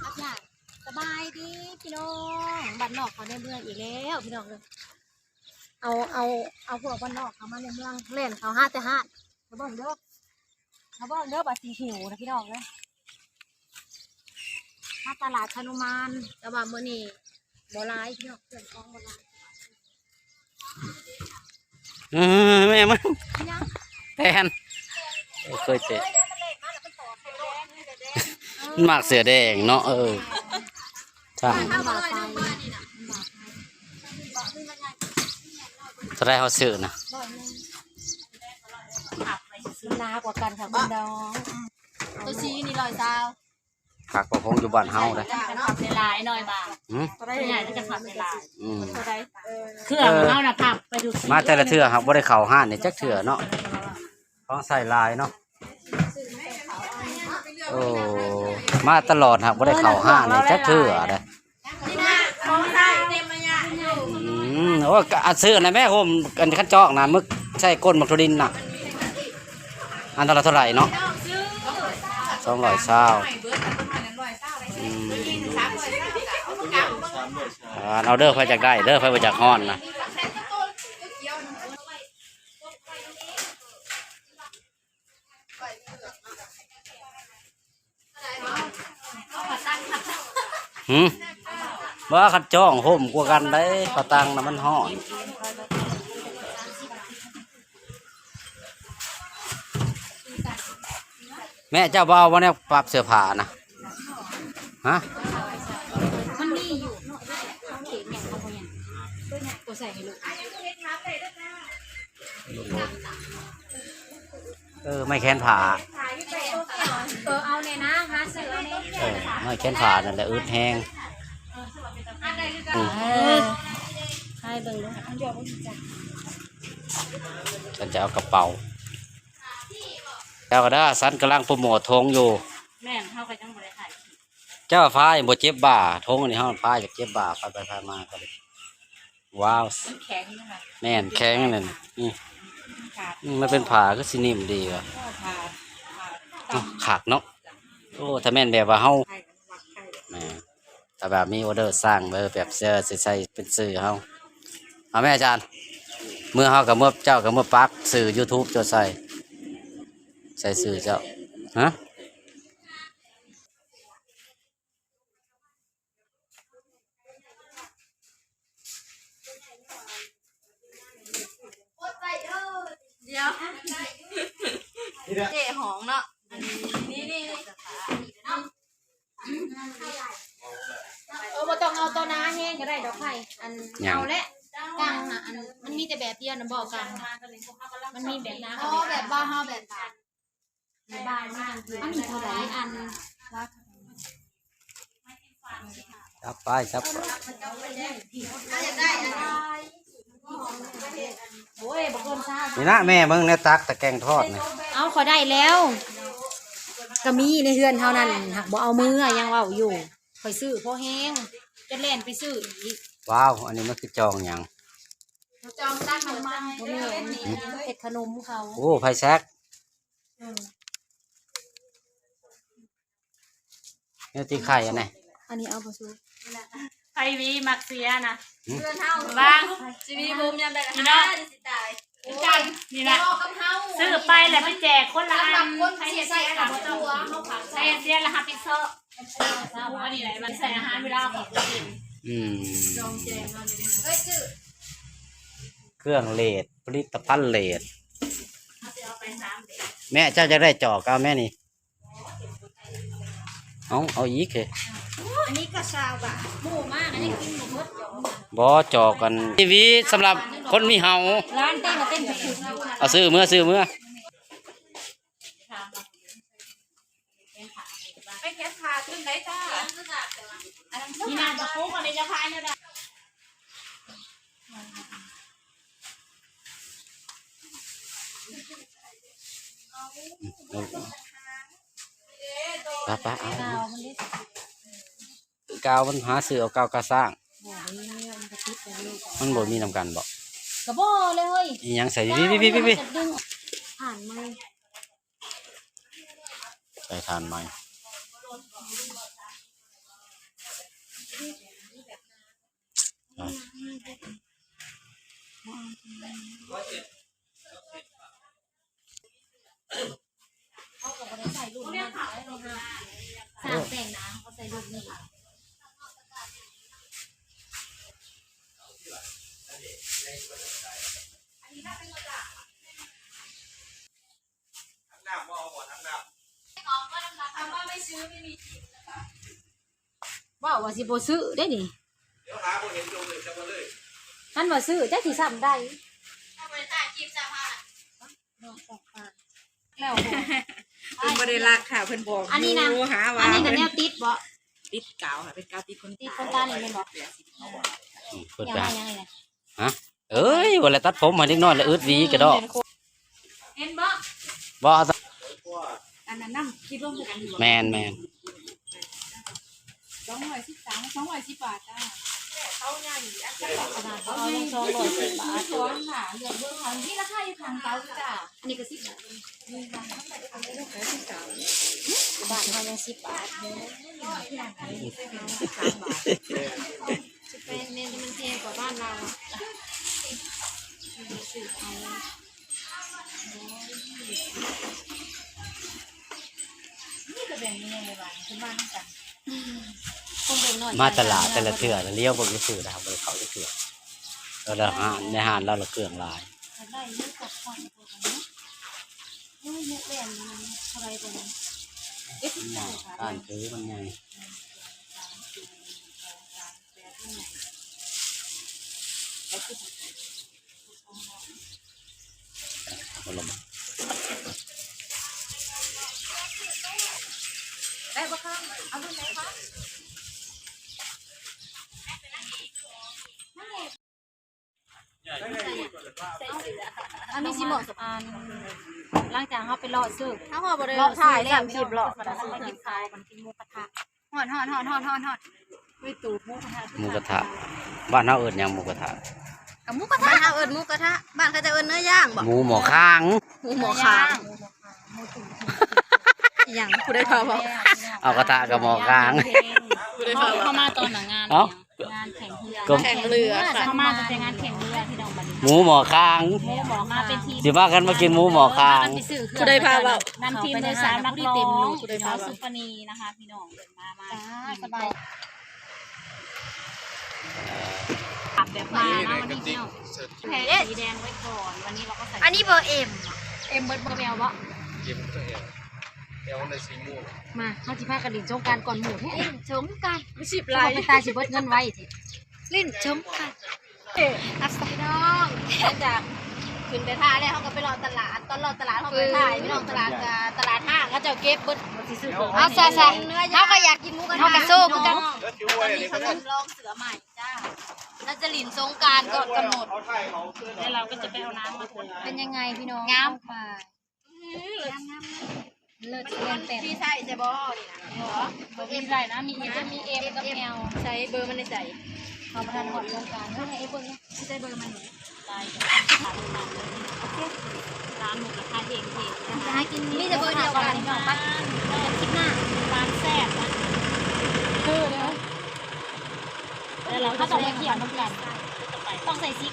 ครับอยากสบายดีพี่น้องบ้านนอกเขาในเมืองอีกแล้วพี่น้องเลยเอาพวกบ้านนอกเขามาในเมืองเล่นเขาห้าแต่ห้าเขาบอกเด้อบาสีหิวนะพี่น้องเลยถ้าตลาดชนุมานแต่ว่ามื้อนี้บ่หลายพี่น้องเพื่อนกองบ่หลายแม่มัน ยัง แทนเคยเจอมันมากเสือแดงเนาะใช่ถ้าได้เขาซื้อนะนากว่ากันค่ะคุณดองตัวชี้นี่100 ซาว ผักประพงอยู่บ้านเฮาเลย จะขับเวลาหน่อยบ้างตัวได้ใหญ่จะขับเวลาตัวได้เครื่องเฮานะขับไปดูมาแต่ละเทื่อครับบ่ได้เข้าห้านนี่จักเทื่อเนาะต้องใส่ลายเนาะโอ้มาตลอดครับบ่ได้เข้าห้านนี่จักเทื่อเด้โอ้อันซื้อนะแม่ผมอันคันจอกนะมึกใส่ก้นมักทุดินน่ะอันเท่าไหร่เนาะ200 ซาวเอาเด้อไฟจากได้เด้อไฟมาจากห้อนนะว่าขัดจ้องห่มกว่ากันได้ปะตังนะมันห้อนแม่เจ้าบ่าววันนี้ปรับเสื้อผ้านะฮะมันมีอยู่เนาะเขาเขียนเนี่ยเขาบอกอย่างตัวใส่ให้ลูกไม่แค้นผ้าเอาเนี่ยนะหาซื้อเอาเนี่ยไม่แค้นผ้านั่นแหละอึดแห้งให้เบิ่งดูฉันจะเอากระเป๋าเจ้าก็ได้สันกำลังโปรโมททงอยู่แม่เขาก็จังบ่ได้ขายเจ้าฟ้าบ่เจ็บบ่าทงอันนี้ห้องฟ้าอยากเจ็บบ่าไปมาก็เลยว้าวแข็งนะคะแม่นแข็งนั่นนี่มันเป็นผ้าก็สินิ่มดีว่ะขาดเนาะโอ้ถ้าแม่นแบบว่าเฮาแต่แบบมีออเดอร์สร้างแบบเสื้อใส่เป็นสื่อเฮาเอาแม่อาจารย์เมื่อเฮากับเมื่อเจ้ากับเมื่อปักสื่อ YouTube จะใส่สื่อเจ้าฮะเดี๋ยวเจ๊หองเนาะนี่บ่ต้องเอาตัวน้าแห้งก็ได้ดอกไผ่อันเอาและกังน่ะอันมันมีแต่แบบเดียวนะบอกกันมันมีแบบน้าแบบบ้าห้าแบบบ้านอันนี้เท่าไหร่อันจับไปจับโอ้ยบักเกินซ่านี่นะแม่เบิ่งในตักตะแกงทอดนี่เอาขอได้แล้วก็มีในเฮือนเท่านั้นหักบ่เอามือยังว่าอยู่คอยซื้อพอแห้งจะเล่นไปซื้ออีกว้าวอันนี้มันคือจองอย่างจองตั้งน้ำมันเผ็ดขนมเขาโอ้ไฟแซกนี่ตีไข่อันไหนอันนี้เอาไปซื้อไพวีมักเสียนะบางจีวีบูมยังได้กันนะกันนี่แหละซื้อไปแล้วไปแจกคนละอันใครเสียละใครเสียละฮับพิซซ่าอันนี้ไหนมันใส่อาหารเวลาของกินเครื่องเลดผลิตภัณฑ์เลดแม่เจ้าจะได้จอกเอาแม่นี่เอาอีกเลยอันนี้ก็ชาวบะหมูมากอันนี้กินหมูมดบ่จอกกันทีวีสำหรับคนมีเห่าร้านเต้นมาเต้นกับคุณเอาซื้อเมื่อไปแค่ขาขึ้นไหนจ้านี่นาจะปุ๊กอะไรจะพายเนี่ยได้ป้าเอากาวมันหาซื้อเอากาวกระสร้างมันบ่มีนำกันบ่กระโบเลยเฮ้ยยังใส่พี่ผ่านมาใส่ทานไหม เขาก็บ่ได้ใส่รุ่นนี้สร้างแต่งนะเขาใส่รุ่นนี้ ว่าว่าสิบ่ซื้อได้นี่เดี๋ยวหาบ่เห็นจงเลยจะมาเลยท่านบ่ซื้อจักสิซ้ำได้ถ้าบ่ได้ตายคลิปซ้ำมาแล้ว เพิ่นบ่ได้รักค่ะเพิ่นบอก อันนี้นะ หาว่า อันนี้น่ะแนวติดบ่ ติดกาวค่ะเป็นกาวติดคน ติดคนตานี่แม่นบ่ พูด ยัง ไป ไงยังไงเนี่ย ฮะเอ้ยวันละตัดผมมาเล็กน้อยแล้วอึดหวีกระดอก เห็นบ่ บ่เอาซะ อันนั้นนำคิดร่วมกันอยู่ แมน 213 210บาทจ้า ขนาดเขาเอายัง210 บาท สองค่ะเลือกเบิ่งค่ะนี่ราคาอยู่ข้างเตาจ้า อันนี้ก็10 บาทบ้านเขายัง10 บาทเด้อสิไปเน้นมันแพงกว่าบ้านเราซื้อเอานี่ก็แบ่งยังไงบ้างคือบ้านกัน มาตลาดแต่ละเทื่อเลี้ยวบ่ได้ซื้อนะครับบ่ได้เข้าได้เทื่อแล้วละห้านในห้านเราละเครื่องหลาย ได้เยอะกับก่อนพวกนี้เฮ้ยเยอะแรงมันอะไรตัวนี้เอ๊ะที่ไหนคะ อ่านถือมันใหญ่บ่ลง ได้ปะคะเอาดูไหนคะอันนี้สิเหมาะกับอันหลังจากเขาไปรอซื้อถ้าพอบริรอถ่าย30 รอบแล้วก็กินข้าวกันกินหมูกระทะฮอดไปตูดหมูกระทะ หมูกระทะบ้านเฮาเอิ้นหยังหมูกระทะ กับหมูกระทะบ้านเขาเอิ้นหมูกระทะบ้านเขาจะเอิ้นเนื้อย่างบ่ หมูหมอข้าง หมูหมอคางอย่างผู้ได้พาบ่ เอากระทะกับหมอข้าง เข้ามาตอนหนังงาน เอ้า งานแข่งเรือ ก็ แข่งเรือค่ะ เข้ามาจะงานแข่งเรือที่ดองบัน หมูหมอข้าง หมูหมอมาเป็นทีม สิมากันมากินหมูหมอข้าง ผู้ได้พาบ่ นำทีมโดยสารนักร้องพี่น้องซุปนีนะคะพี่น้องเดินมาสบาย ขับแบบมานะวันนี้พี่น้องแพ้สีแดงไว้ก่อนวันนี้เราก็ใส่ อันนี้เบอร์เอ็มเบิร์ดแมวบ่ มาเขาสิพากันลิ้นชมการก่อนหมู่แท้ลิ้นชมกัน10 ลายตาสิเบิดเงินไว้สิลิ้นชมกันอัสพี่น้องหลังจากขึ้นไปท่าแล้วเขาก็ไปรอตลาดตอนรอตลาดเขาไปถ่ายพี่น้องตลาดกับตลาดห้างเขาจะเก็บเบิดสิซื้อของเอาใส่เขาก็อยากกินหมูกระทะเขาก็โซ่คือกันตอนนี้เขาเริ่มลองเสือใหม่จ้าน่าจะลิ้นสงการก่อนกำหนด แล้วเราก็จะไปเอาน้ำมาเท เป็นยังไงพี่น้องงามไปเลิศเรียนแต่พี่ใส่ใช่บ่นี่นะเบอร์เอ็มใส่นะมีจะมีเอ็มกับแอลใส่เบอร์มันได้ใส่เขาประทานหอดโครงการเท่าไหร่ไอ้เบอร์เนี่ยใส่เบอร์มันหนู ได้ร้านหมูกระทะเองเอง จะให้กินนี่จะเบอร์เดียวกันน้องปะคลิปหน้า ร้านแซ่บนะคือเลยแล้วเราก็ต้องมาเกี่ยวน้ำกันต้องใส่ซี